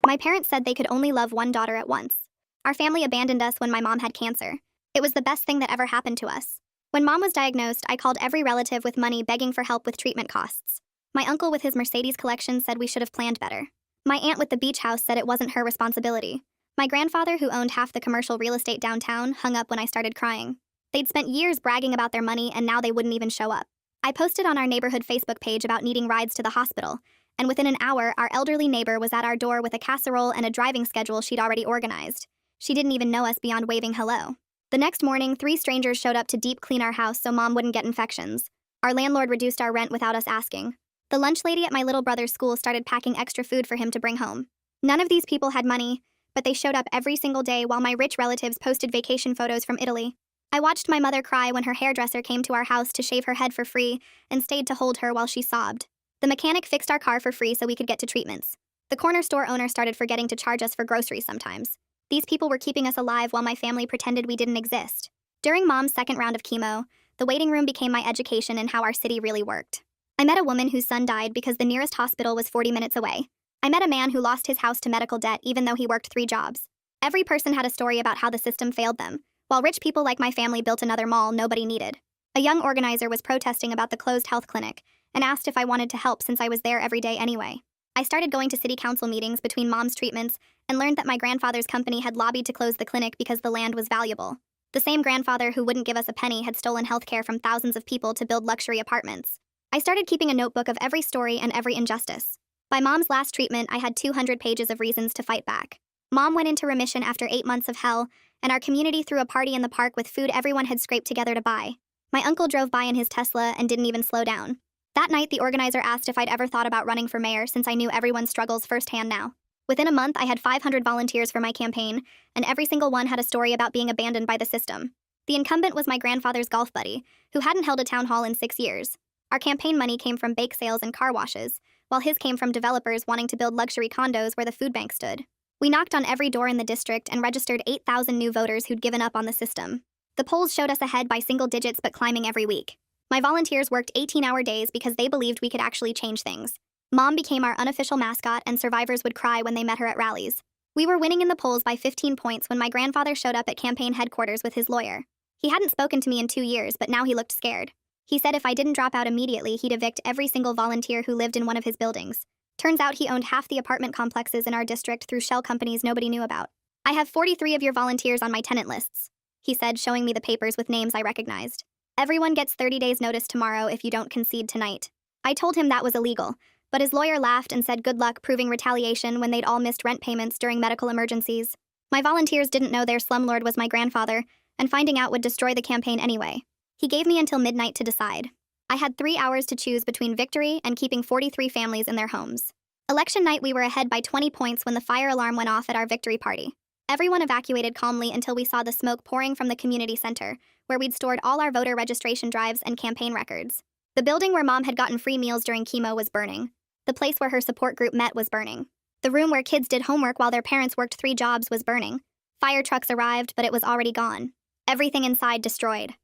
My parents said they could only love one daughter at once. Our family abandoned us when my mom had cancer. It was the best thing that ever happened to us. When mom was diagnosed, I called every relative with money begging for help with treatment costs. My uncle with his Mercedes collection said we should have planned better. My aunt with the beach house said it wasn't her responsibility. My grandfather, who owned half the commercial real estate downtown, hung up when I started crying. They'd spent years bragging about their money and now they wouldn't even show up. I posted on our neighborhood Facebook page about needing rides to the hospital, and within an hour, our elderly neighbor was at our door with a casserole and a driving schedule she'd already organized. She didn't even know us beyond waving hello. The next morning, 3 strangers showed up to deep clean our house so mom wouldn't get infections. Our landlord reduced our rent without us asking. The lunch lady at my little brother's school started packing extra food for him to bring home. None of these people had money, but they showed up every single day while my rich relatives posted vacation photos from Italy. I watched my mother cry when her hairdresser came to our house to shave her head for free and stayed to hold her while she sobbed. The mechanic fixed our car for free so we could get to treatments. The corner store owner started forgetting to charge us for groceries sometimes. These people were keeping us alive while my family pretended we didn't exist. During mom's second round of chemo, the waiting room became my education in how our city really worked. I met a woman whose son died because the nearest hospital was 40 minutes away. I met a man who lost his house to medical debt even though he worked 3 jobs. Every person had a story about how the system failed them, while rich people like my family built another mall nobody needed. A young organizer was protesting about the closed health clinic and asked if I wanted to help since I was there every day anyway. I started going to city council meetings between mom's treatments and learned that my grandfather's company had lobbied to close the clinic because the land was valuable. The same grandfather who wouldn't give us a penny had stolen healthcare from thousands of people to build luxury apartments. I started keeping a notebook of every story and every injustice. By mom's last treatment, I had 200 pages of reasons to fight back. Mom went into remission after 8 months of hell, and our community threw a party in the park with food everyone had scraped together to buy. My uncle drove by in his Tesla and didn't even slow down. That night, the organizer asked if I'd ever thought about running for mayor since I knew everyone's struggles firsthand now. Within a month, I had 500 volunteers for my campaign, and every single one had a story about being abandoned by the system. The incumbent was my grandfather's golf buddy, who hadn't held a town hall in 6 years. Our campaign money came from bake sales and car washes, while his came from developers wanting to build luxury condos where the food bank stood. We knocked on every door in the district and registered 8,000 new voters who'd given up on the system. The polls showed us ahead by single digits but climbing every week. My volunteers worked 18-hour days because they believed we could actually change things. Mom became our unofficial mascot and survivors would cry when they met her at rallies. We were winning in the polls by 15 points when my grandfather showed up at campaign headquarters with his lawyer. He hadn't spoken to me in 2 years, but now he looked scared. He said if I didn't drop out immediately, he'd evict every single volunteer who lived in one of his buildings. Turns out he owned half the apartment complexes in our district through shell companies nobody knew about. I have 43 of your volunteers on my tenant lists, he said, showing me the papers with names I recognized. Everyone gets 30 days notice tomorrow if you don't concede tonight. I told him that was illegal, but his lawyer laughed and said good luck proving retaliation when they'd all missed rent payments during medical emergencies. My volunteers didn't know their slumlord was my grandfather, and finding out would destroy the campaign anyway. He gave me until midnight to decide. I had 3 hours to choose between victory and keeping 43 families in their homes. Election night, we were ahead by 20 points when the fire alarm went off at our victory party. Everyone evacuated calmly until we saw the smoke pouring from the community center, where we'd stored all our voter registration drives and campaign records. The building where Mom had gotten free meals during chemo was burning. The place where her support group met was burning. The room where kids did homework while their parents worked 3 jobs was burning. Fire trucks arrived, but it was already gone. Everything inside destroyed.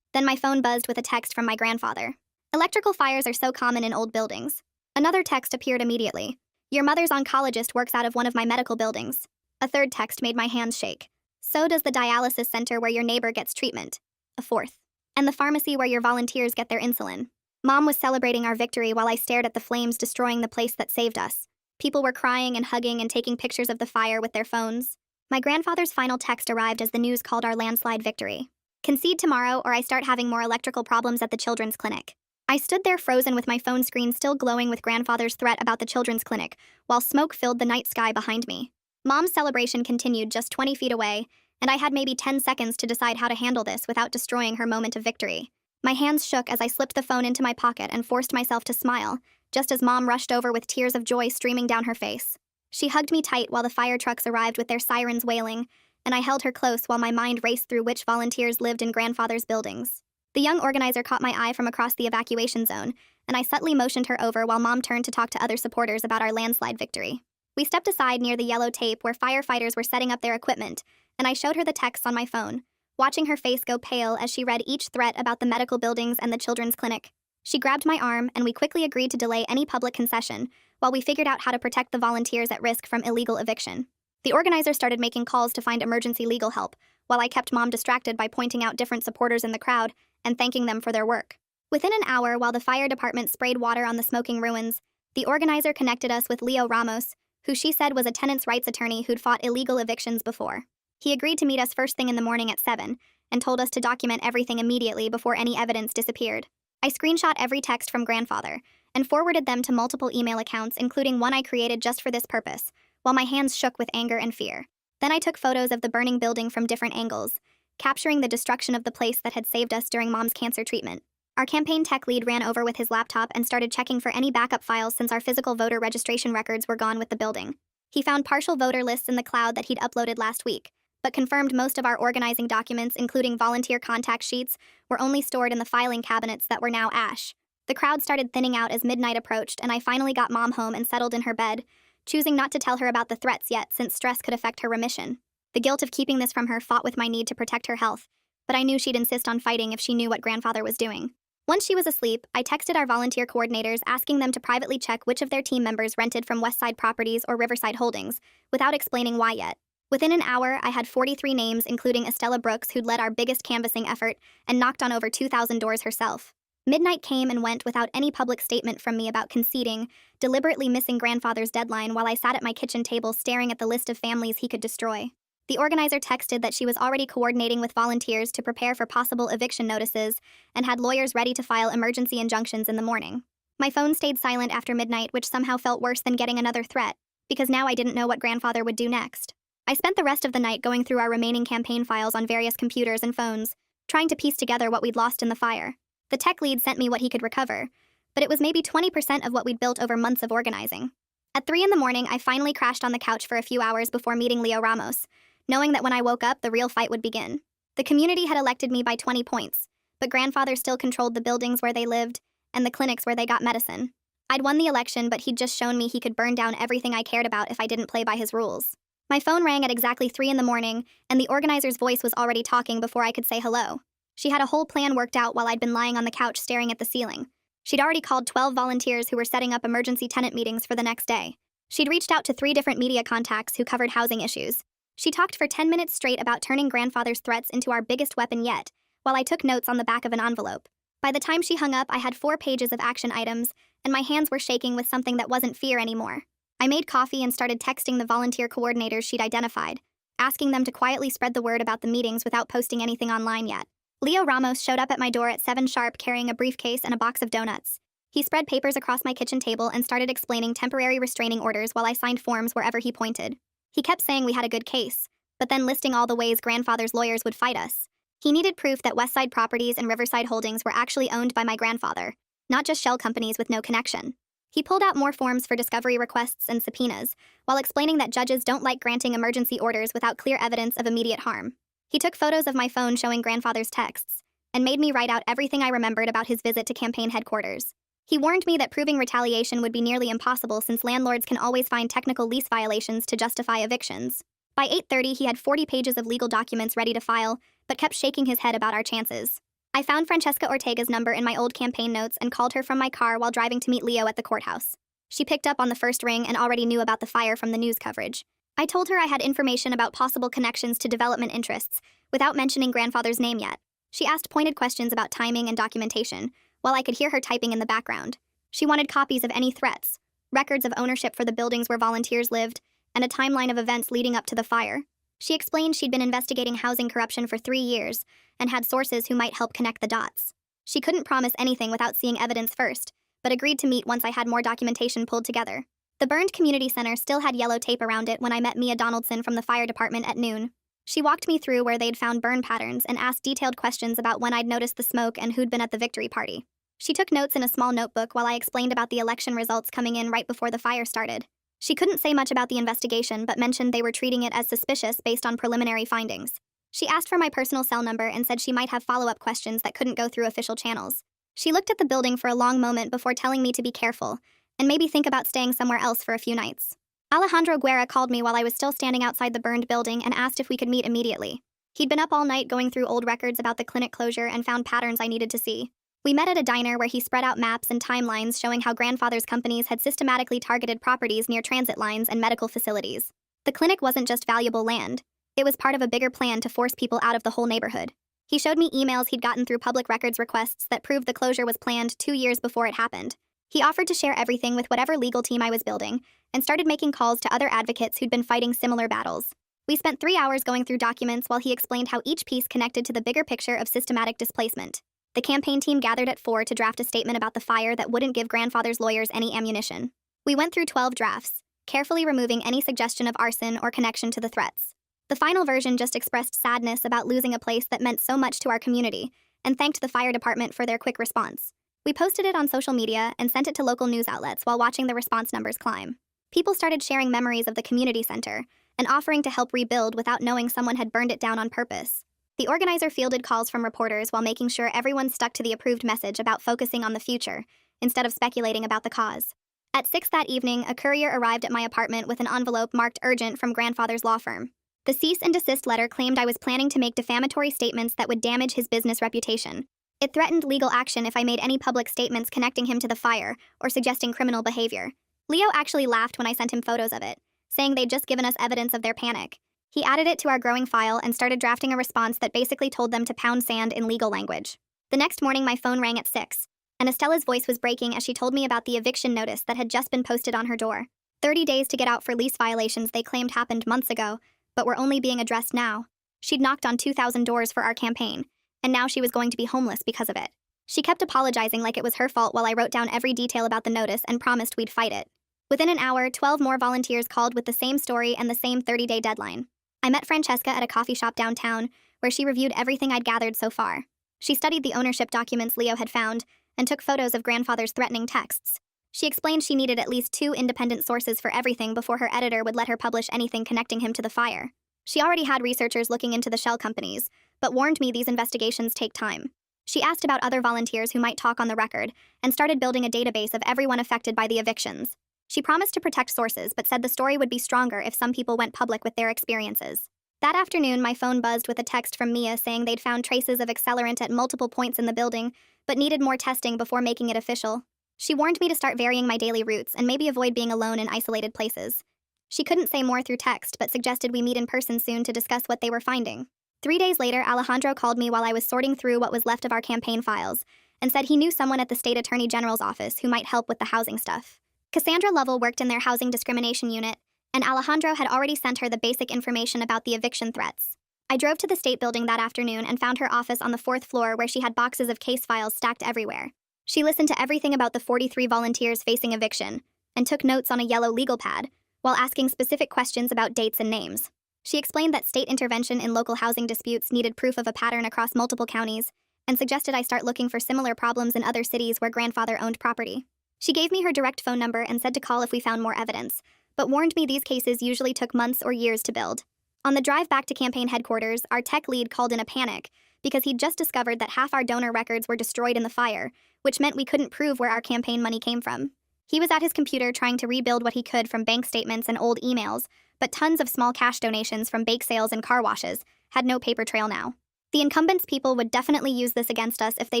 Then my phone buzzed with a text from my grandfather. Electrical fires are so common in old buildings. Another text appeared immediately. Your mother's oncologist works out of one of my medical buildings. A third text made my hands shake. So does the dialysis center where your neighbor gets treatment. A fourth. And the pharmacy where your volunteers get their insulin. Mom was celebrating our victory while I stared at the flames destroying the place that saved us. People were crying and hugging and taking pictures of the fire with their phones. My grandfather's final text arrived as the news called our landslide victory. Concede tomorrow or I start having more electrical problems at the children's clinic. I stood there frozen with my phone screen still glowing with grandfather's threat about the children's clinic, while smoke filled the night sky behind me. Mom's celebration continued just 20 feet away, and I had maybe 10 seconds to decide how to handle this without destroying her moment of victory. My hands shook as I slipped the phone into my pocket and forced myself to smile, just as Mom rushed over with tears of joy streaming down her face. She hugged me tight while the fire trucks arrived with their sirens wailing, and I held her close while my mind raced through which volunteers lived in grandfather's buildings. The young organizer caught my eye from across the evacuation zone, and I subtly motioned her over while Mom turned to talk to other supporters about our landslide victory. We stepped aside near the yellow tape where firefighters were setting up their equipment, and I showed her the texts on my phone, watching her face go pale as she read each threat about the medical buildings and the children's clinic. She grabbed my arm, and we quickly agreed to delay any public concession, while we figured out how to protect the volunteers at risk from illegal eviction. The organizer started making calls to find emergency legal help, while I kept Mom distracted by pointing out different supporters in the crowd and thanking them for their work. Within an hour, while the fire department sprayed water on the smoking ruins, the organizer connected us with Leo Ramos, who she said was a tenants' rights attorney who'd fought illegal evictions before. He agreed to meet us first thing in the morning at 7 and told us to document everything immediately before any evidence disappeared. I screenshot every text from grandfather and forwarded them to multiple email accounts, including one I created just for this purpose, while my hands shook with anger and fear. Then I took photos of the burning building from different angles, capturing the destruction of the place that had saved us during Mom's cancer treatment. Our campaign tech lead ran over with his laptop and started checking for any backup files since our physical voter registration records were gone with the building. He found partial voter lists in the cloud that he'd uploaded last week, but confirmed most of our organizing documents, including volunteer contact sheets, were only stored in the filing cabinets that were now ash. The crowd started thinning out as midnight approached, and I finally got Mom home and settled in her bed, choosing not to tell her about the threats yet since stress could affect her remission. The guilt of keeping this from her fought with my need to protect her health, but I knew she'd insist on fighting if she knew what grandfather was doing. Once she was asleep, I texted our volunteer coordinators asking them to privately check which of their team members rented from Westside Properties or Riverside Holdings, without explaining why yet. Within an hour, I had 43 names, including Estella Brooks, who'd led our biggest canvassing effort and knocked on over 2,000 doors herself. Midnight came and went without any public statement from me about conceding, deliberately missing grandfather's deadline while I sat at my kitchen table staring at the list of families he could destroy. The organizer texted that she was already coordinating with volunteers to prepare for possible eviction notices and had lawyers ready to file emergency injunctions in the morning. My phone stayed silent after midnight, which somehow felt worse than getting another threat, because now I didn't know what grandfather would do next. I spent the rest of the night going through our remaining campaign files on various computers and phones, trying to piece together what we'd lost in the fire. The tech lead sent me what he could recover, but it was maybe 20% of what we'd built over months of organizing. At 3 in the morning, I finally crashed on the couch for a few hours before meeting Leo Ramos, knowing that when I woke up, the real fight would begin. The community had elected me by 20 points, but grandfather still controlled the buildings where they lived and the clinics where they got medicine. I'd won the election, but he'd just shown me he could burn down everything I cared about if I didn't play by his rules. My phone rang at exactly 3 in the morning, and the organizer's voice was already talking before I could say hello. She had a whole plan worked out while I'd been lying on the couch staring at the ceiling. She'd already called 12 volunteers who were setting up emergency tenant meetings for the next day. She'd reached out to 3 different media contacts who covered housing issues. She talked for 10 minutes straight about turning grandfather's threats into our biggest weapon yet, while I took notes on the back of an envelope. By the time she hung up, I had 4 pages of action items, and my hands were shaking with something that wasn't fear anymore. I made coffee and started texting the volunteer coordinators she'd identified, asking them to quietly spread the word about the meetings without posting anything online yet. Leo Ramos showed up at my door at 7 sharp carrying a briefcase and a box of donuts. He spread papers across my kitchen table and started explaining temporary restraining orders while I signed forms wherever he pointed. He kept saying we had a good case, but then listing all the ways grandfather's lawyers would fight us. He needed proof that Westside Properties and Riverside Holdings were actually owned by my grandfather, not just shell companies with no connection. He pulled out more forms for discovery requests and subpoenas, while explaining that judges don't like granting emergency orders without clear evidence of immediate harm. He took photos of my phone showing grandfather's texts, and made me write out everything I remembered about his visit to campaign headquarters. He warned me that proving retaliation would be nearly impossible since landlords can always find technical lease violations to justify evictions. By 8:30, he had 40 pages of legal documents ready to file, but kept shaking his head about our chances. I found Francesca Ortega's number in my old campaign notes and called her from my car while driving to meet Leo at the courthouse. She picked up on the first ring and already knew about the fire from the news coverage. I told her I had information about possible connections to development interests, without mentioning grandfather's name yet. She asked pointed questions about timing and documentation, while I could hear her typing in the background. She wanted copies of any threats, records of ownership for the buildings where volunteers lived, and a timeline of events leading up to the fire. She explained she'd been investigating housing corruption for 3 years and had sources who might help connect the dots. She couldn't promise anything without seeing evidence first, but agreed to meet once I had more documentation pulled together. The burned community center still had yellow tape around it when I met Mia Donaldson from the fire department at noon. She walked me through where they'd found burn patterns and asked detailed questions about when I'd noticed the smoke and who'd been at the victory party. She took notes in a small notebook while I explained about the election results coming in right before the fire started. She couldn't say much about the investigation, but mentioned they were treating it as suspicious based on preliminary findings. She asked for my personal cell number and said she might have follow-up questions that couldn't go through official channels. She looked at the building for a long moment before telling me to be careful, and maybe think about staying somewhere else for a few nights. Alejandro Guerra called me while I was still standing outside the burned building and asked if we could meet immediately. He'd been up all night going through old records about the clinic closure and found patterns I needed to see. We met at a diner where he spread out maps and timelines showing how grandfather's companies had systematically targeted properties near transit lines and medical facilities. The clinic wasn't just valuable land, it was part of a bigger plan to force people out of the whole neighborhood. He showed me emails he'd gotten through public records requests that proved the closure was planned 2 years before it happened. He offered to share everything with whatever legal team I was building, and started making calls to other advocates who'd been fighting similar battles. We spent 3 hours going through documents while he explained how each piece connected to the bigger picture of systematic displacement. The campaign team gathered at 4 to draft a statement about the fire that wouldn't give grandfather's lawyers any ammunition. We went through 12 drafts, carefully removing any suggestion of arson or connection to the threats. The final version just expressed sadness about losing a place that meant so much to our community, and thanked the fire department for their quick response. We posted it on social media and sent it to local news outlets while watching the response numbers climb. People started sharing memories of the community center and offering to help rebuild without knowing someone had burned it down on purpose. The organizer fielded calls from reporters while making sure everyone stuck to the approved message about focusing on the future, instead of speculating about the cause. At 6 that evening, a courier arrived at my apartment with an envelope marked urgent from grandfather's law firm. The cease and desist letter claimed I was planning to make defamatory statements that would damage his business reputation. It threatened legal action if I made any public statements connecting him to the fire or suggesting criminal behavior. Leo actually laughed when I sent him photos of it, saying they'd just given us evidence of their panic. He added it to our growing file and started drafting a response that basically told them to pound sand in legal language. The next morning, my phone rang at 6, and Estella's voice was breaking as she told me about the eviction notice that had just been posted on her door. 30 days to get out for lease violations they claimed happened months ago, but were only being addressed now. She'd knocked on 2,000 doors for our campaign, and now she was going to be homeless because of it. She kept apologizing like it was her fault while I wrote down every detail about the notice and promised we'd fight it. Within an hour, 12 more volunteers called with the same story and the same 30-day deadline. I met Francesca at a coffee shop downtown, where she reviewed everything I'd gathered so far. She studied the ownership documents Leo had found and took photos of grandfather's threatening texts. She explained she needed at least 2 independent sources for everything before her editor would let her publish anything connecting him to the fire. She already had researchers looking into the shell companies, but warned me these investigations take time. She asked about other volunteers who might talk on the record and started building a database of everyone affected by the evictions. She promised to protect sources, but said the story would be stronger if some people went public with their experiences. That afternoon, my phone buzzed with a text from Mia saying they'd found traces of accelerant at multiple points in the building, but needed more testing before making it official. She warned me to start varying my daily routes and maybe avoid being alone in isolated places. She couldn't say more through text, but suggested we meet in person soon to discuss what they were finding. 3 days later, Alejandro called me while I was sorting through what was left of our campaign files and said he knew someone at the state attorney general's office who might help with the housing stuff. Cassandra Lovell worked in their housing discrimination unit, and Alejandro had already sent her the basic information about the eviction threats. I drove to the state building that afternoon and found her office on the 4th floor where she had boxes of case files stacked everywhere. She listened to everything about the 43 volunteers facing eviction and took notes on a yellow legal pad while asking specific questions about dates and names. She explained that state intervention in local housing disputes needed proof of a pattern across multiple counties and suggested I start looking for similar problems in other cities where grandfather owned property. She gave me her direct phone number and said to call if we found more evidence, but warned me these cases usually took months or years to build. On the drive back to campaign headquarters, our tech lead called in a panic because he'd just discovered that half our donor records were destroyed in the fire, which meant we couldn't prove where our campaign money came from. He was at his computer trying to rebuild what he could from bank statements and old emails, but tons of small cash donations from bake sales and car washes had no paper trail now. The incumbents' people would definitely use this against us if they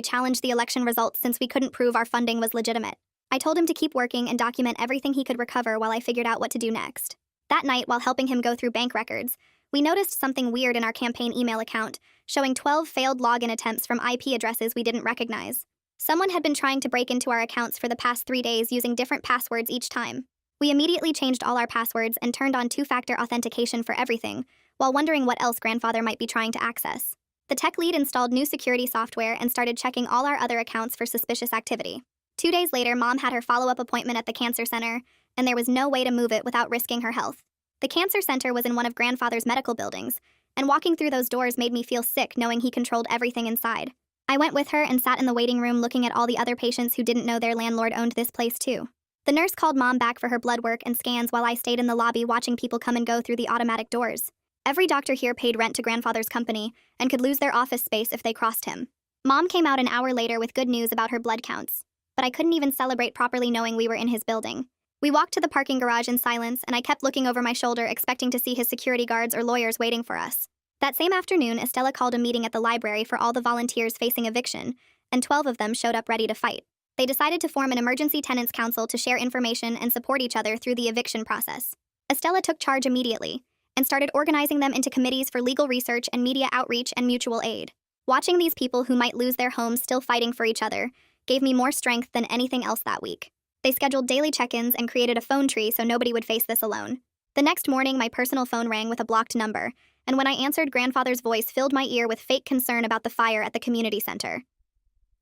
challenged the election results since we couldn't prove our funding was legitimate. I told him to keep working and document everything he could recover while I figured out what to do next. That night, while helping him go through bank records, we noticed something weird in our campaign email account, showing 12 failed login attempts from IP addresses we didn't recognize. Someone had been trying to break into our accounts for the past 3 days using different passwords each time. We immediately changed all our passwords and turned on 2-factor authentication for everything, while wondering what else grandfather might be trying to access. The tech lead installed new security software and started checking all our other accounts for suspicious activity. 2 days later, Mom had her follow-up appointment at the cancer center, and there was no way to move it without risking her health. The cancer center was in one of grandfather's medical buildings, and walking through those doors made me feel sick knowing he controlled everything inside. I went with her and sat in the waiting room looking at all the other patients who didn't know their landlord owned this place too. The nurse called Mom back for her blood work and scans while I stayed in the lobby watching people come and go through the automatic doors. Every doctor here paid rent to grandfather's company and could lose their office space if they crossed him. Mom came out an hour later with good news about her blood counts, but I couldn't even celebrate properly knowing we were in his building. We walked to the parking garage in silence, and I kept looking over my shoulder expecting to see his security guards or lawyers waiting for us. That same afternoon, Estella called a meeting at the library for all the volunteers facing eviction and 12 of them showed up ready to fight. They decided to form an emergency tenants council to share information and support each other through the eviction process. Estella took charge immediately and started organizing them into committees for legal research and media outreach and mutual aid. Watching these people who might lose their homes still fighting for each other gave me more strength than anything else that week. They scheduled daily check-ins and created a phone tree so nobody would face this alone. The next morning, my personal phone rang with a blocked number, and when I answered, grandfather's voice filled my ear with fake concern about the fire at the community center.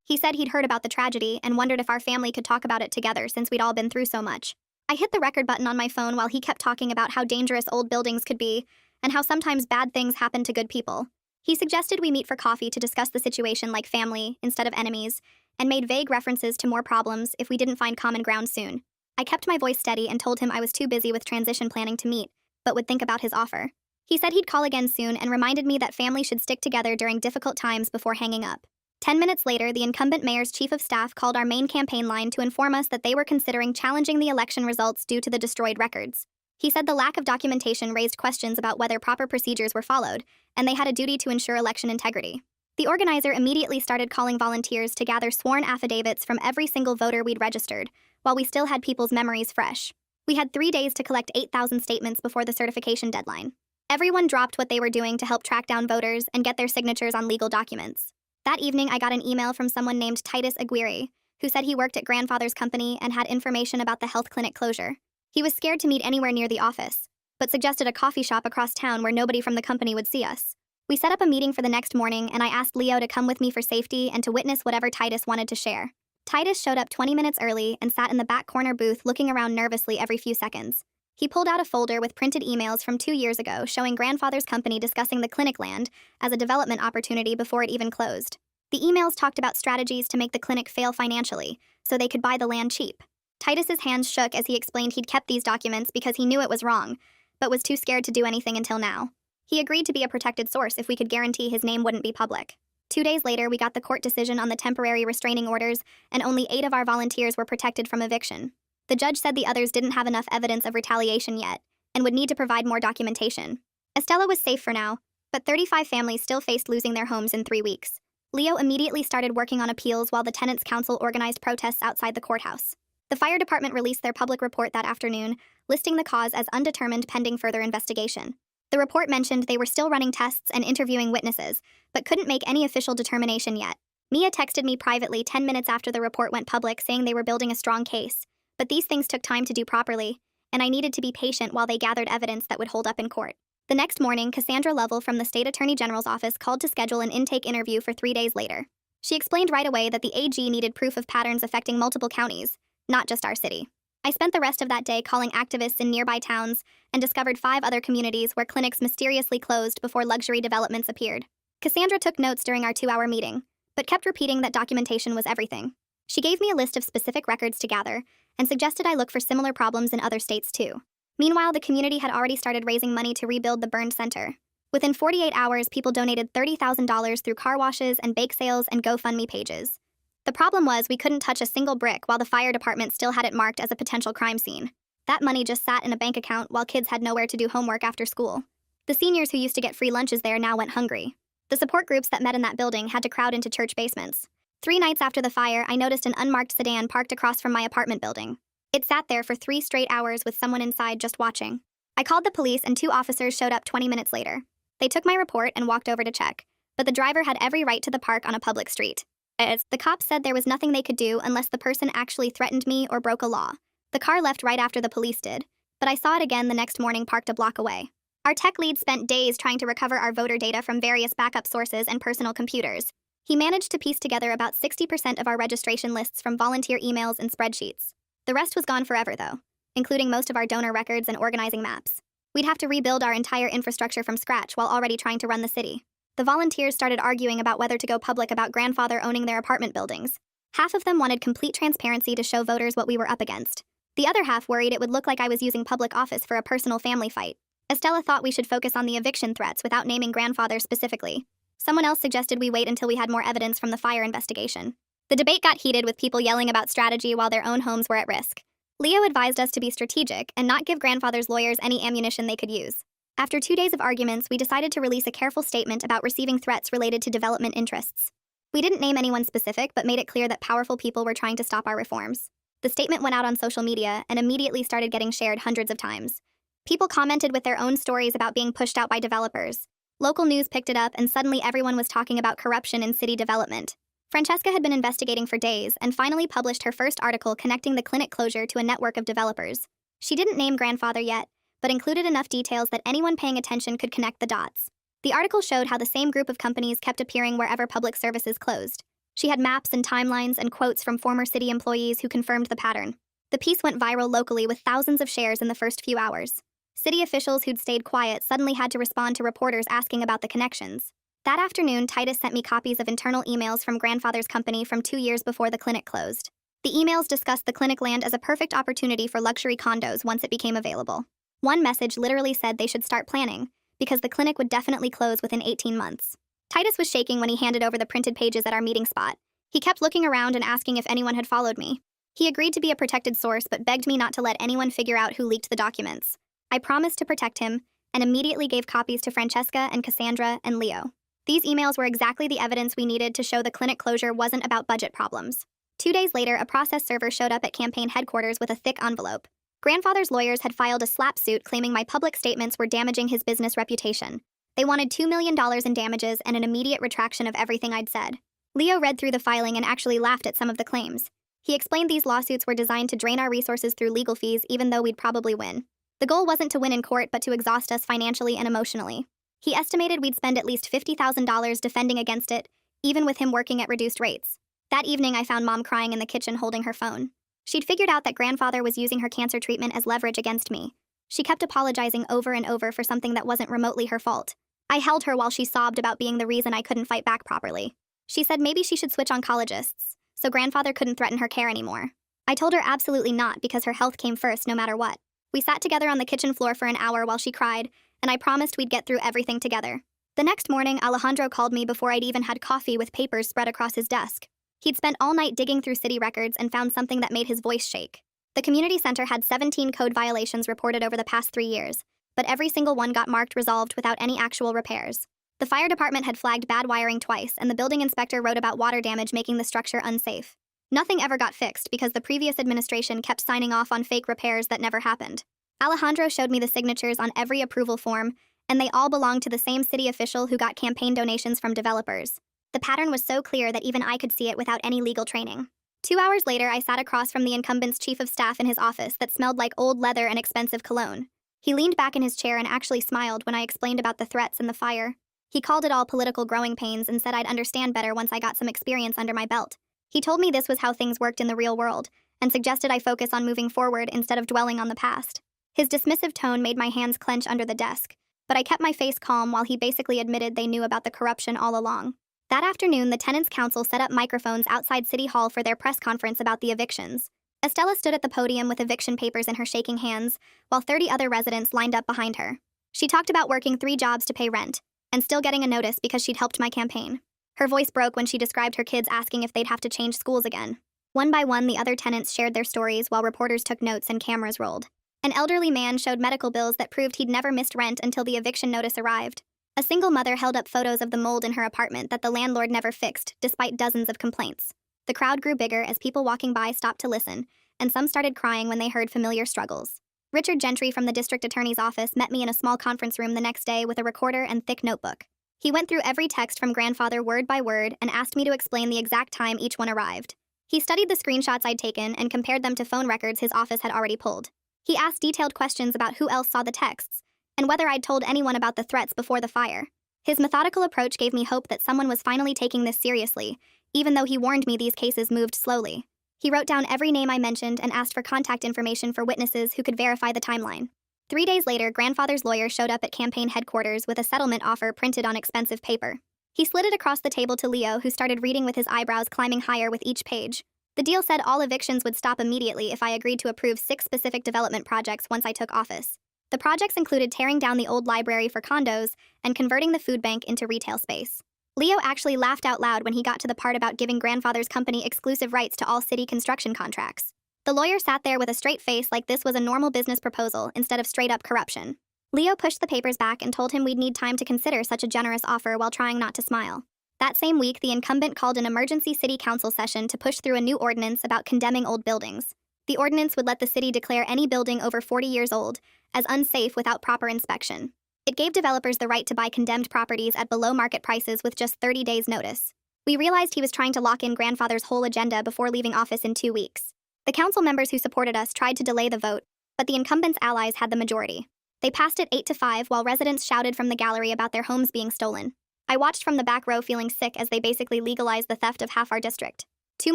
He said he'd heard about the tragedy and wondered if our family could talk about it together since we'd all been through so much. I hit the record button on my phone while he kept talking about how dangerous old buildings could be and how sometimes bad things happen to good people. He suggested we meet for coffee to discuss the situation like family instead of enemies, and made vague references to more problems if we didn't find common ground soon. I kept my voice steady and told him I was too busy with transition planning to meet, but would think about his offer. He said he'd call again soon and reminded me that family should stick together during difficult times before hanging up. 10 minutes later, the incumbent mayor's chief of staff called our main campaign line to inform us that they were considering challenging the election results due to the destroyed records. He said the lack of documentation raised questions about whether proper procedures were followed, and they had a duty to ensure election integrity. The organizer immediately started calling volunteers to gather sworn affidavits from every single voter we'd registered, while we still had people's memories fresh. We had 3 days to collect 8,000 statements before the certification deadline. Everyone dropped what they were doing to help track down voters and get their signatures on legal documents. That evening, I got an email from someone named Titus Aguirre, who said he worked at grandfather's company and had information about the health clinic closure. He was scared to meet anywhere near the office, but suggested a coffee shop across town where nobody from the company would see us. We set up a meeting for the next morning, and I asked Leo to come with me for safety and to witness whatever Titus wanted to share. Titus showed up 20 minutes early and sat in the back corner booth looking around nervously every few seconds. He pulled out a folder with printed emails from 2 years ago showing grandfather's company discussing the clinic land as a development opportunity before it even closed. The emails talked about strategies to make the clinic fail financially, so they could buy the land cheap. Titus's hands shook as he explained he'd kept these documents because he knew it was wrong, but was too scared to do anything until now. He agreed to be a protected source if we could guarantee his name wouldn't be public. 2 days later, we got the court decision on the temporary restraining orders, and only 8 of our volunteers were protected from eviction. The judge said the others didn't have enough evidence of retaliation yet, and would need to provide more documentation. Estella was safe for now, but 35 families still faced losing their homes in 3 weeks. Leo immediately started working on appeals while the Tenants Council organized protests outside the courthouse. The fire department released their public report that afternoon, listing the cause as undetermined pending further investigation. The report mentioned they were still running tests and interviewing witnesses, but couldn't make any official determination yet. Mia texted me privately 10 minutes after the report went public saying they were building a strong case, but these things took time to do properly, and I needed to be patient while they gathered evidence that would hold up in court. The next morning, Cassandra Lovell from the State Attorney General's office called to schedule an intake interview for 3 days later. She explained right away that the AG needed proof of patterns affecting multiple counties, not just our city. I spent the rest of that day calling activists in nearby towns and discovered 5 other communities where clinics mysteriously closed before luxury developments appeared. Cassandra took notes during our 2-hour meeting, but kept repeating that documentation was everything. She gave me a list of specific records to gather and suggested I look for similar problems in other states too. Meanwhile, the community had already started raising money to rebuild the burned center. Within 48 hours, people donated $30,000 through car washes and bake sales and GoFundMe pages. The problem was we couldn't touch a single brick while the fire department still had it marked as a potential crime scene. That money just sat in a bank account while kids had nowhere to do homework after school. The seniors who used to get free lunches there now went hungry. The support groups that met in that building had to crowd into church basements. 3 nights after the fire, I noticed an unmarked sedan parked across from my apartment building. It sat there for 3 straight hours with someone inside just watching. I called the police and 2 officers showed up 20 minutes later. They took my report and walked over to check, but the driver had every right to the park on a public street. The cops said there was nothing they could do unless the person actually threatened me or broke a law. The car left right after the police did, but I saw it again the next morning parked a block away. Our tech lead spent days trying to recover our voter data from various backup sources and personal computers. He managed to piece together about 60% of our registration lists from volunteer emails and spreadsheets. The rest was gone forever, though, including most of our donor records and organizing maps. We'd have to rebuild our entire infrastructure from scratch while already trying to run the city. The volunteers started arguing about whether to go public about grandfather owning their apartment buildings. Half of them wanted complete transparency to show voters what we were up against. The other half worried it would look like I was using public office for a personal family fight. Estella thought we should focus on the eviction threats without naming grandfather specifically. Someone else suggested we wait until we had more evidence from the fire investigation. The debate got heated with people yelling about strategy while their own homes were at risk. Leo advised us to be strategic and not give grandfather's lawyers any ammunition they could use. After 2 days of arguments, we decided to release a careful statement about receiving threats related to development interests. We didn't name anyone specific, but made it clear that powerful people were trying to stop our reforms. The statement went out on social media and immediately started getting shared hundreds of times. People commented with their own stories about being pushed out by developers. Local news picked it up, and suddenly everyone was talking about corruption in city development. Francesca had been investigating for days and finally published her first article connecting the clinic closure to a network of developers. She didn't name grandfather yet, but included enough details that anyone paying attention could connect the dots. The article showed how the same group of companies kept appearing wherever public services closed. She had maps and timelines and quotes from former city employees who confirmed the pattern. The piece went viral locally with thousands of shares in the first few hours. City officials who'd stayed quiet suddenly had to respond to reporters asking about the connections. That afternoon, Titus sent me copies of internal emails from grandfather's company from 2 years before the clinic closed. The emails discussed the clinic land as a perfect opportunity for luxury condos once it became available. One message literally said they should start planning, because the clinic would definitely close within 18 months. Titus was shaking when he handed over the printed pages at our meeting spot. He kept looking around and asking if anyone had followed me. He agreed to be a protected source but begged me not to let anyone figure out who leaked the documents. I promised to protect him and immediately gave copies to Francesca and Cassandra and Leo. These emails were exactly the evidence we needed to show the clinic closure wasn't about budget problems. 2 days later, a process server showed up at campaign headquarters with a thick envelope. Grandfather's lawyers had filed a slap suit claiming my public statements were damaging his business reputation. They wanted $2 million in damages and an immediate retraction of everything I'd said. Leo read through the filing and actually laughed at some of the claims. He explained these lawsuits were designed to drain our resources through legal fees even though we'd probably win. The goal wasn't to win in court but to exhaust us financially and emotionally. He estimated we'd spend at least $50,000 defending against it, even with him working at reduced rates. That evening, I found Mom crying in the kitchen holding her phone. She'd figured out that grandfather was using her cancer treatment as leverage against me. She kept apologizing over and over for something that wasn't remotely her fault. I held her while she sobbed about being the reason I couldn't fight back properly. She said maybe she should switch oncologists, so grandfather couldn't threaten her care anymore. I told her absolutely not because her health came first no matter what. We sat together on the kitchen floor for an hour while she cried, and I promised we'd get through everything together. The next morning, Alejandro called me before I'd even had coffee with papers spread across his desk. He'd spent all night digging through city records and found something that made his voice shake. The community center had 17 code violations reported over the past 3 years, but every single one got marked resolved without any actual repairs. The fire department had flagged bad wiring twice, and the building inspector wrote about water damage making the structure unsafe. Nothing ever got fixed because the previous administration kept signing off on fake repairs that never happened. Alejandro showed me the signatures on every approval form, and they all belonged to the same city official who got campaign donations from developers. The pattern was so clear that even I could see it without any legal training. 2 hours later, I sat across from the incumbent's chief of staff in his office that smelled like old leather and expensive cologne. He leaned back in his chair and actually smiled when I explained about the threats and the fire. He called it all political growing pains and said I'd understand better once I got some experience under my belt. He told me this was how things worked in the real world, and suggested I focus on moving forward instead of dwelling on the past. His dismissive tone made my hands clench under the desk, but I kept my face calm while he basically admitted they knew about the corruption all along. That afternoon, the Tenants' Council set up microphones outside City Hall for their press conference about the evictions. Estella stood at the podium with eviction papers in her shaking hands, while 30 other residents lined up behind her. She talked about working 3 jobs to pay rent, and still getting a notice because she'd helped my campaign. Her voice broke when she described her kids asking if they'd have to change schools again. One by one, the other tenants shared their stories while reporters took notes and cameras rolled. An elderly man showed medical bills that proved he'd never missed rent until the eviction notice arrived. A single mother held up photos of the mold in her apartment that the landlord never fixed, despite dozens of complaints. The crowd grew bigger as people walking by stopped to listen, and some started crying when they heard familiar struggles. Richard Gentry from the district attorney's office met me in a small conference room the next day with a recorder and thick notebook. He went through every text from grandfather word by word and asked me to explain the exact time each one arrived. He studied the screenshots I'd taken and compared them to phone records his office had already pulled. He asked detailed questions about who else saw the texts, and whether I'd told anyone about the threats before the fire. His methodical approach gave me hope that someone was finally taking this seriously, even though he warned me these cases moved slowly. He wrote down every name I mentioned and asked for contact information for witnesses who could verify the timeline. 3 days later, grandfather's lawyer showed up at campaign headquarters with a settlement offer printed on expensive paper. He slid it across the table to Leo, who started reading with his eyebrows climbing higher with each page. The deal said all evictions would stop immediately if I agreed to approve 6 specific development projects once I took office. The projects included tearing down the old library for condos and converting the food bank into retail space. Leo actually laughed out loud when he got to the part about giving grandfather's company exclusive rights to all city construction contracts. The lawyer sat there with a straight face like this was a normal business proposal instead of straight-up corruption. Leo pushed the papers back and told him we'd need time to consider such a generous offer while trying not to smile. That same week, the incumbent called an emergency city council session to push through a new ordinance about condemning old buildings. The ordinance would let the city declare any building over 40 years old as unsafe without proper inspection. It gave developers the right to buy condemned properties at below market prices with just 30 days' notice. We realized he was trying to lock in grandfather's whole agenda before leaving office in 2 weeks. The council members who supported us tried to delay the vote, but the incumbent's allies had the majority. They passed it 8-5 while residents shouted from the gallery about their homes being stolen. I watched from the back row feeling sick as they basically legalized the theft of half our district. 2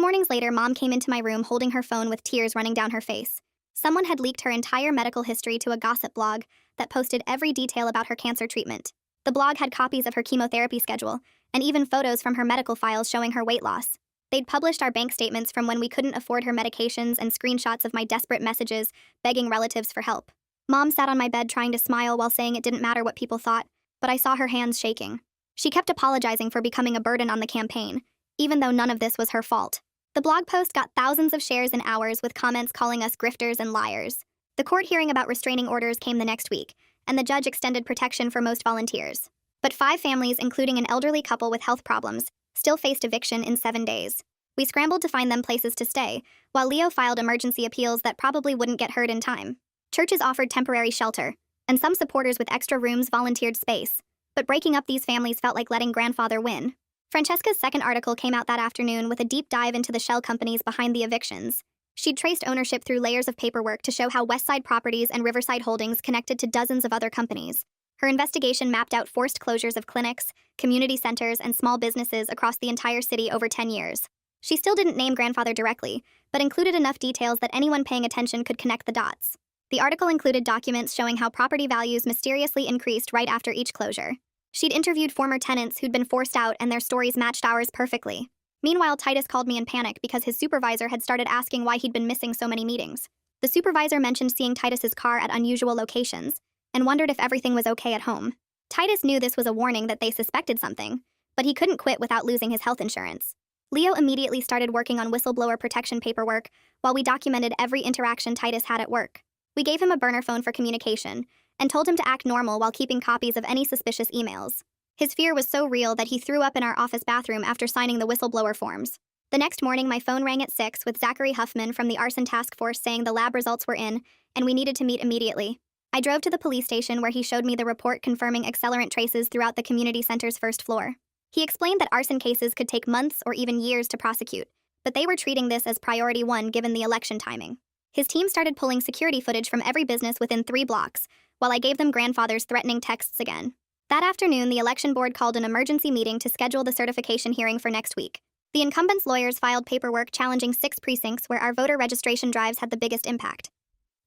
mornings later, Mom came into my room holding her phone with tears running down her face. Someone had leaked her entire medical history to a gossip blog that posted every detail about her cancer treatment. The blog had copies of her chemotherapy schedule, and even photos from her medical files showing her weight loss. They'd published our bank statements from when we couldn't afford her medications and screenshots of my desperate messages begging relatives for help. Mom sat on my bed trying to smile while saying it didn't matter what people thought, but I saw her hands shaking. She kept apologizing for becoming a burden on the campaign, even though none of this was her fault. The blog post got thousands of shares in hours with comments calling us grifters and liars. The court hearing about restraining orders came the next week, and the judge extended protection for most volunteers. But 5 families, including an elderly couple with health problems, still faced eviction in 7 days. We scrambled to find them places to stay, while Leo filed emergency appeals that probably wouldn't get heard in time. Churches offered temporary shelter, and some supporters with extra rooms volunteered space. But breaking up these families felt like letting grandfather win. Francesca's second article came out that afternoon with a deep dive into the shell companies behind the evictions. She'd traced ownership through layers of paperwork to show how Westside Properties and Riverside Holdings connected to dozens of other companies. Her investigation mapped out forced closures of clinics, community centers, and small businesses across the entire city over 10 years. She still didn't name grandfather directly, but included enough details that anyone paying attention could connect the dots. The article included documents showing how property values mysteriously increased right after each closure. She'd interviewed former tenants who'd been forced out, and their stories matched ours perfectly. Meanwhile, Titus called me in panic because his supervisor had started asking why he'd been missing so many meetings. The supervisor mentioned seeing Titus's car at unusual locations and wondered if everything was okay at home. Titus knew this was a warning that they suspected something, but he couldn't quit without losing his health insurance. Leo immediately started working on whistleblower protection paperwork while we documented every interaction Titus had at work. We gave him a burner phone for communication and told him to act normal while keeping copies of any suspicious emails. His fear was so real that he threw up in our office bathroom after signing the whistleblower forms. The next morning, my phone rang at 6 with Zachary Huffman from the arson task force saying the lab results were in and we needed to meet immediately. I drove to the police station where he showed me the report confirming accelerant traces throughout the community center's first floor. He explained that arson cases could take months or even years to prosecute, but they were treating this as priority 1 given the election timing. His team started pulling security footage from every business within 3 blocks, while I gave them grandfather's threatening texts again. That afternoon, the election board called an emergency meeting to schedule the certification hearing for next week. The incumbent's lawyers filed paperwork challenging 6 precincts where our voter registration drives had the biggest impact.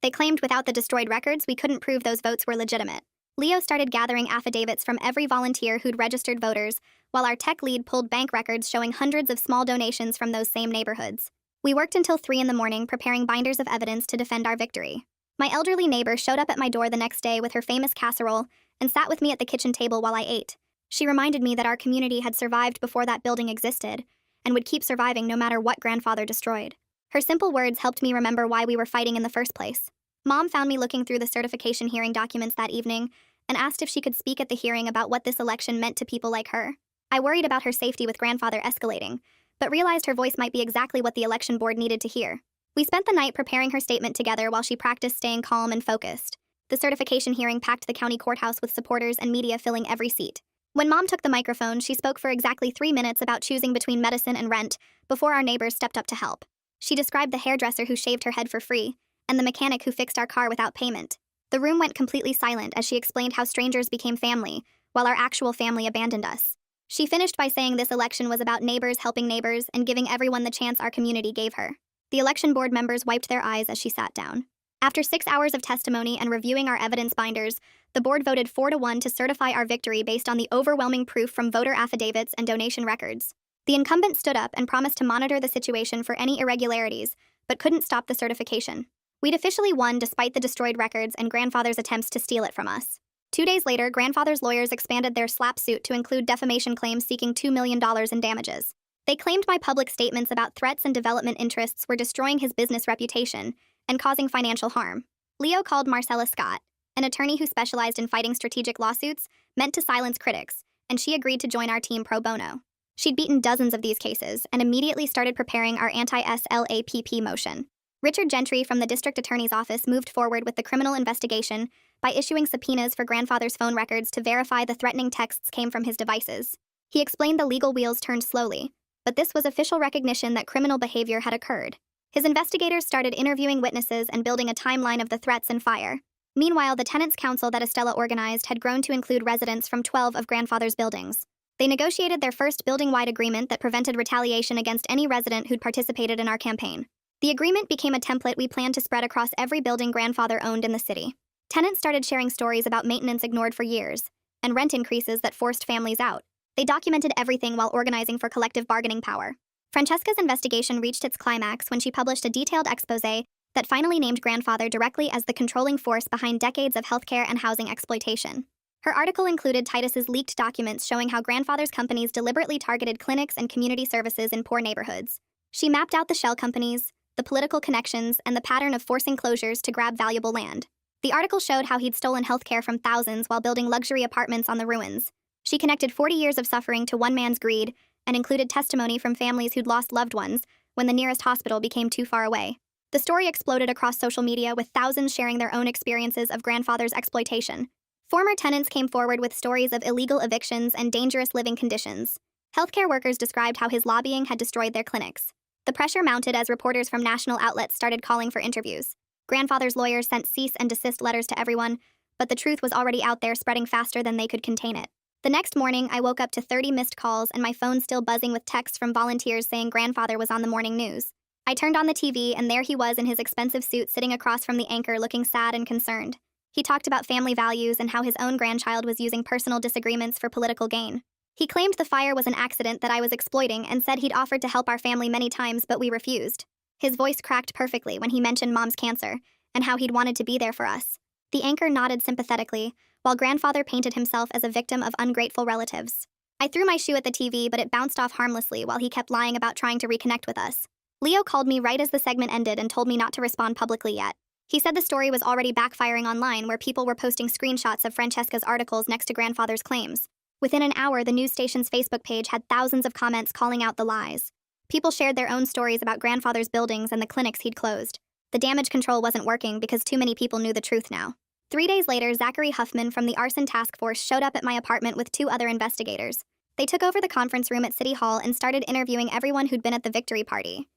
They claimed without the destroyed records, we couldn't prove those votes were legitimate. Leo started gathering affidavits from every volunteer who'd registered voters, while our tech lead pulled bank records showing hundreds of small donations from those same neighborhoods. We worked until 3 in the morning preparing binders of evidence to defend our victory. My elderly neighbor showed up at my door the next day with her famous casserole and sat with me at the kitchen table while I ate. She reminded me that our community had survived before that building existed and would keep surviving no matter what grandfather destroyed. Her simple words helped me remember why we were fighting in the first place. Mom found me looking through the certification hearing documents that evening and asked if she could speak at the hearing about what this election meant to people like her. I worried about her safety with grandfather escalating, but realized her voice might be exactly what the election board needed to hear. We spent the night preparing her statement together while she practiced staying calm and focused. The certification hearing packed the county courthouse with supporters and media filling every seat. When Mom took the microphone, she spoke for exactly 3 minutes about choosing between medicine and rent before our neighbors stepped up to help. She described the hairdresser who shaved her head for free and the mechanic who fixed our car without payment. The room went completely silent as she explained how strangers became family while our actual family abandoned us. She finished by saying this election was about neighbors helping neighbors and giving everyone the chance our community gave her. The election board members wiped their eyes as she sat down. After 6 hours of testimony and reviewing our evidence binders, the board voted 4-1 to certify our victory based on the overwhelming proof from voter affidavits and donation records. The incumbent stood up and promised to monitor the situation for any irregularities, but couldn't stop the certification. We'd officially won despite the destroyed records and grandfather's attempts to steal it from us. 2 days later, grandfather's lawyers expanded their SLAPP suit to include defamation claims seeking $2 million in damages. They claimed my public statements about threats and development interests were destroying his business reputation and causing financial harm. Leo called Marcella Scott, an attorney who specialized in fighting strategic lawsuits meant to silence critics, and she agreed to join our team pro bono. She'd beaten dozens of these cases and immediately started preparing our anti-SLAPP motion. Richard Gentry from the district attorney's office moved forward with the criminal investigation by issuing subpoenas for grandfather's phone records to verify the threatening texts came from his devices. He explained the legal wheels turned slowly, but this was official recognition that criminal behavior had occurred. His investigators started interviewing witnesses and building a timeline of the threats and fire. Meanwhile, the tenants' council that Estella organized had grown to include residents from 12 of grandfather's buildings. They negotiated their first building-wide agreement that prevented retaliation against any resident who'd participated in our campaign. The agreement became a template we planned to spread across every building grandfather owned in the city. Tenants started sharing stories about maintenance ignored for years and rent increases that forced families out. They documented everything while organizing for collective bargaining power. Francesca's investigation reached its climax when she published a detailed exposé that finally named grandfather directly as the controlling force behind decades of healthcare and housing exploitation. Her article included Titus's leaked documents showing how grandfather's companies deliberately targeted clinics and community services in poor neighborhoods. She mapped out the shell companies, the political connections, and the pattern of forcing closures to grab valuable land. The article showed how he'd stolen healthcare from thousands while building luxury apartments on the ruins. She connected 40 years of suffering to one man's greed and included testimony from families who'd lost loved ones when the nearest hospital became too far away. The story exploded across social media with thousands sharing their own experiences of grandfather's exploitation. Former tenants came forward with stories of illegal evictions and dangerous living conditions. Healthcare workers described how his lobbying had destroyed their clinics. The pressure mounted as reporters from national outlets started calling for interviews. Grandfather's lawyers sent cease and desist letters to everyone, but the truth was already out there, spreading faster than they could contain it. The next morning, I woke up to 30 missed calls and my phone still buzzing with texts from volunteers saying grandfather was on the morning news. I turned on the TV and there he was in his expensive suit sitting across from the anchor looking sad and concerned. He talked about family values and how his own grandchild was using personal disagreements for political gain. He claimed the fire was an accident that I was exploiting and said he'd offered to help our family many times but we refused. His voice cracked perfectly when he mentioned Mom's cancer and how he'd wanted to be there for us. The anchor nodded sympathetically, while grandfather painted himself as a victim of ungrateful relatives. I threw my shoe at the TV, but it bounced off harmlessly while he kept lying about trying to reconnect with us. Leo called me right as the segment ended and told me not to respond publicly yet. He said the story was already backfiring online where people were posting screenshots of Francesca's articles next to grandfather's claims. Within an hour, the news station's Facebook page had thousands of comments calling out the lies. People shared their own stories about grandfather's buildings and the clinics he'd closed. The damage control wasn't working because too many people knew the truth now. 3 days later, Zachary Huffman from the arson task force showed up at my apartment with 2 other investigators. They took over the conference room at City Hall and started interviewing everyone who'd been at the victory party.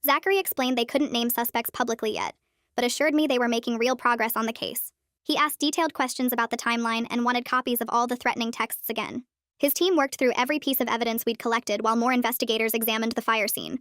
Zachary explained they couldn't name suspects publicly yet, but assured me they were making real progress on the case. He asked detailed questions about the timeline and wanted copies of all the threatening texts again. His team worked through every piece of evidence we'd collected while more investigators examined the fire scene.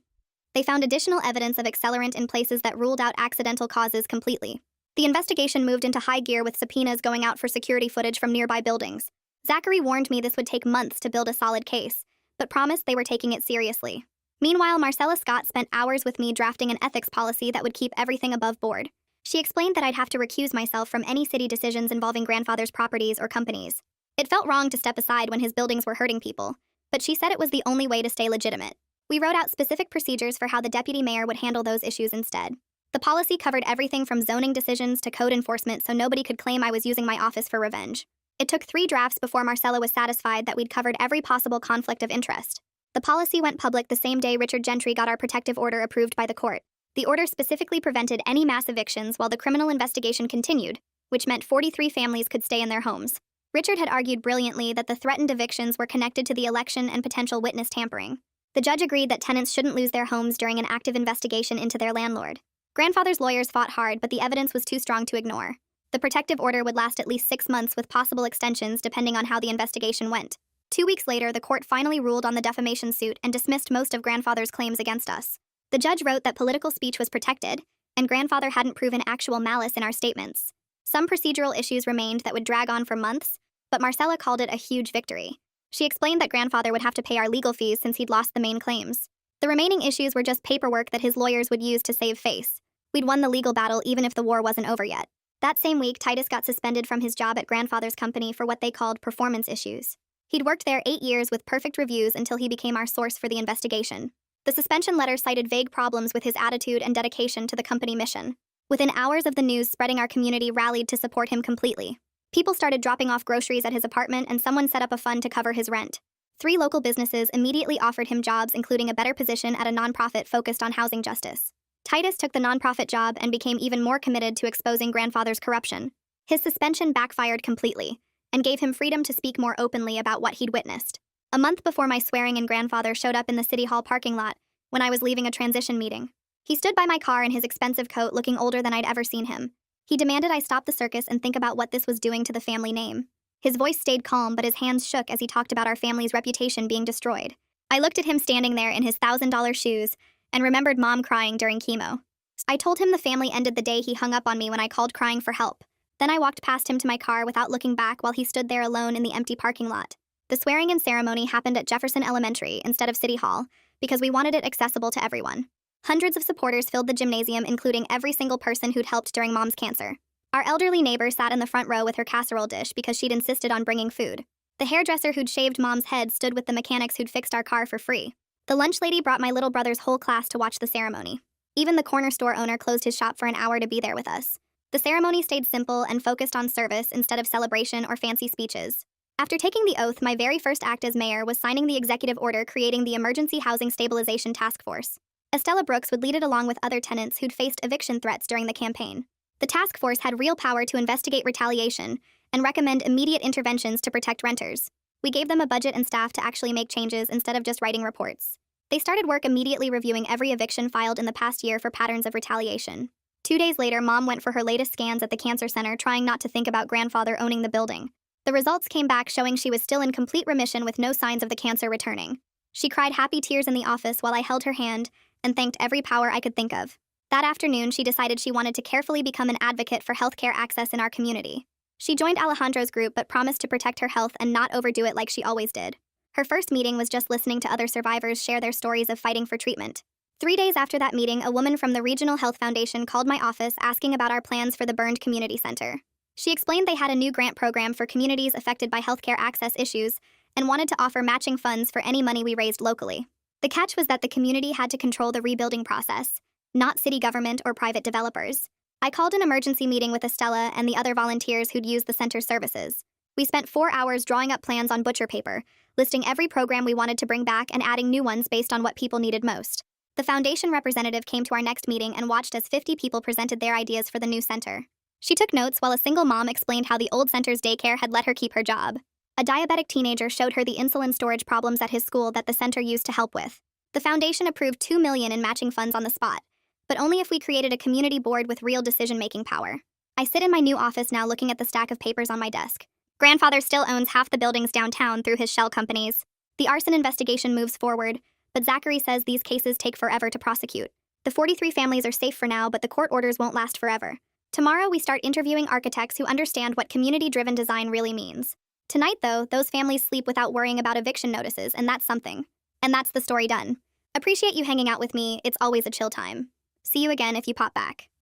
They found additional evidence of accelerant in places that ruled out accidental causes completely. The investigation moved into high gear with subpoenas going out for security footage from nearby buildings. Zachary warned me this would take months to build a solid case, but promised they were taking it seriously. Meanwhile, Marcella Scott spent hours with me drafting an ethics policy that would keep everything above board. She explained that I'd have to recuse myself from any city decisions involving grandfather's properties or companies. It felt wrong to step aside when his buildings were hurting people, but she said it was the only way to stay legitimate. We wrote out specific procedures for how the deputy mayor would handle those issues instead. The policy covered everything from zoning decisions to code enforcement so nobody could claim I was using my office for revenge. It took 3 drafts before Marcella was satisfied that we'd covered every possible conflict of interest. The policy went public the same day Richard Gentry got our protective order approved by the court. The order specifically prevented any mass evictions while the criminal investigation continued, which meant 43 families could stay in their homes. Richard had argued brilliantly that the threatened evictions were connected to the election and potential witness tampering. The judge agreed that tenants shouldn't lose their homes during an active investigation into their landlord. Grandfather's lawyers fought hard, but the evidence was too strong to ignore. The protective order would last at least 6 months with possible extensions depending on how the investigation went. 2 weeks later, the court finally ruled on the defamation suit and dismissed most of grandfather's claims against us. The judge wrote that political speech was protected, and grandfather hadn't proven actual malice in our statements. Some procedural issues remained that would drag on for months, but Marcella called it a huge victory. She explained that grandfather would have to pay our legal fees since he'd lost the main claims. The remaining issues were just paperwork that his lawyers would use to save face. We'd won the legal battle even if the war wasn't over yet. That same week, Titus got suspended from his job at grandfather's company for what they called performance issues. He'd worked there 8 years with perfect reviews until he became our source for the investigation. The suspension letter cited vague problems with his attitude and dedication to the company mission. Within hours of the news spreading, our community rallied to support him completely. People started dropping off groceries at his apartment and someone set up a fund to cover his rent. 3 local businesses immediately offered him jobs, including a better position at a nonprofit focused on housing justice. Titus took the nonprofit job and became even more committed to exposing grandfather's corruption. His suspension backfired completely and gave him freedom to speak more openly about what he'd witnessed. A month before my swearing-in, grandfather showed up in the City Hall parking lot when I was leaving a transition meeting. He stood by my car in his expensive coat, looking older than I'd ever seen him. He demanded I stop the circus and think about what this was doing to the family name. His voice stayed calm, but his hands shook as he talked about our family's reputation being destroyed. I looked at him standing there in his $1,000 shoes and remembered Mom crying during chemo. I told him the family ended the day he hung up on me when I called crying for help. Then I walked past him to my car without looking back while he stood there alone in the empty parking lot. The swearing-in ceremony happened at Jefferson Elementary instead of City Hall because we wanted it accessible to everyone. Hundreds of supporters filled the gymnasium, including every single person who'd helped during Mom's cancer. Our elderly neighbor sat in the front row with her casserole dish because she'd insisted on bringing food. The hairdresser who'd shaved Mom's head stood with the mechanics who'd fixed our car for free. The lunch lady brought my little brother's whole class to watch the ceremony. Even the corner store owner closed his shop for an hour to be there with us. The ceremony stayed simple and focused on service instead of celebration or fancy speeches. After taking the oath, my very first act as mayor was signing the executive order creating the Emergency Housing Stabilization Task Force. Estella Brooks would lead it along with other tenants who'd faced eviction threats during the campaign. The task force had real power to investigate retaliation and recommend immediate interventions to protect renters. We gave them a budget and staff to actually make changes instead of just writing reports. They started work immediately reviewing every eviction filed in the past year for patterns of retaliation. 2 days later, Mom went for her latest scans at the cancer center, trying not to think about grandfather owning the building. The results came back showing she was still in complete remission with no signs of the cancer returning. She cried happy tears in the office while I held her hand and thanked every power I could think of. That afternoon, she decided she wanted to carefully become an advocate for healthcare access in our community. She joined Alejandro's group but promised to protect her health and not overdo it like she always did. Her first meeting was just listening to other survivors share their stories of fighting for treatment. 3 days after that meeting, a woman from the Regional Health Foundation called my office asking about our plans for the burned community center. She explained they had a new grant program for communities affected by healthcare access issues and wanted to offer matching funds for any money we raised locally. The catch was that the community had to control the rebuilding process, not city government or private developers. I called an emergency meeting with Estella and the other volunteers who'd used the center's services. We spent 4 hours drawing up plans on butcher paper, listing every program we wanted to bring back and adding new ones based on what people needed most. The foundation representative came to our next meeting and watched as 50 people presented their ideas for the new center. She took notes while a single mom explained how the old center's daycare had let her keep her job. A diabetic teenager showed her the insulin storage problems at his school that the center used to help with. The foundation approved $2 million in matching funds on the spot, but only if we created a community board with real decision-making power. I sit in my new office now looking at the stack of papers on my desk. Grandfather still owns half the buildings downtown through his shell companies. The arson investigation moves forward, but Zachary says these cases take forever to prosecute. The 43 families are safe for now, but the court orders won't last forever. Tomorrow we start interviewing architects who understand what community-driven design really means. Tonight, though, those families sleep without worrying about eviction notices, and that's something. And that's the story done. Appreciate you hanging out with me. It's always a chill time. See you again if you pop back.